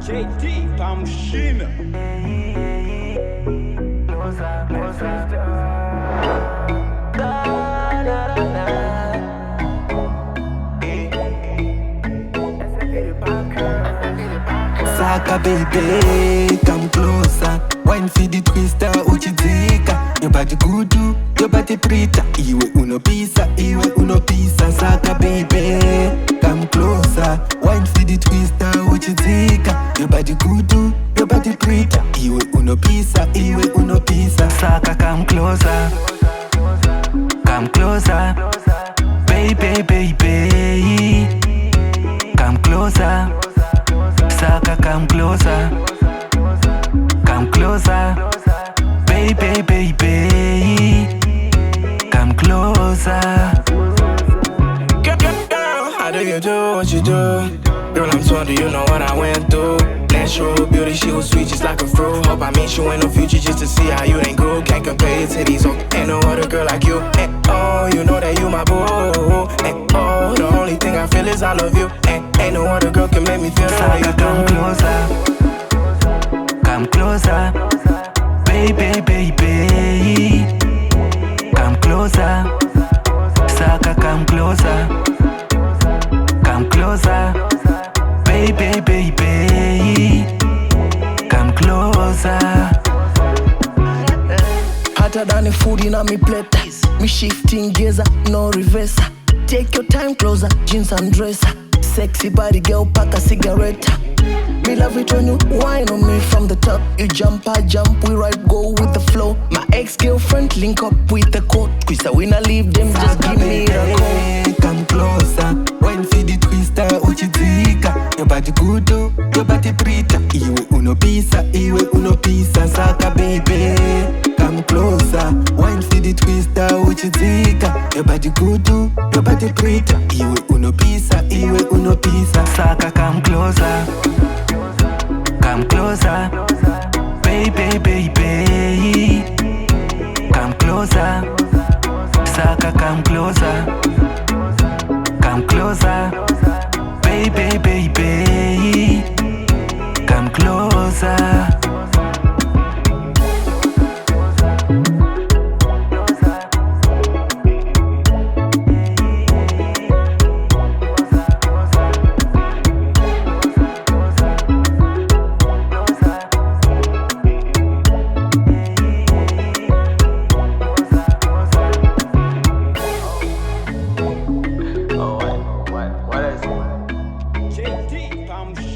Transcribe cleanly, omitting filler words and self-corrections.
JD, ta machine. Saka baby, come closer. Wine for the twister, uchidzika. Your body good, your body preta. Iwe uno pisa. Saka baby, come closer. Wine for the twister, uchidzika. Your body good, your body preta. Iwe uno pisa. Saka come closer. Come closer. Baby, come closer. Saka, come closer. Come closer. Baby, come closer. Girl, how do you do what you do? Girl, I'm 20, you know what I went through. Natural beauty, she was sweet just like a fruit. Hope I meet you in the future just to see how you ain't grew. Can't compare your titties, oh, ain't no other girl like you. And oh, you know that you my boo. And oh, the only thing I feel is I love you. And ain't no other girl can make me feel the way you do. Come closer. Come closer. Baby, come closer. Saka, come closer. Come closer. Baby, come closer. Hotter than the food in a me plate. Me shifting gears, no reverse. Take your time closer, jeans and dress. Sexy body girl, pack a cigarette. Me love it when you whine on me from the top. You jump, I jump, we ride, go with the flow. My ex-girlfriend link up with the coat. Chris, I winna leave them, just give me a call. Come closer. Wine for the twister, uchidzika. Your body good, your body preta. Iwe uno pisa. Saka baby, come closer. Wine for the twister, uchidzika. Your body good, your body preta. Iwe uno pisa. Saka, come closer. Come closer. Baby, come closer. Saka, come closer. Come closer. Baby, come closer. JD, ta machine.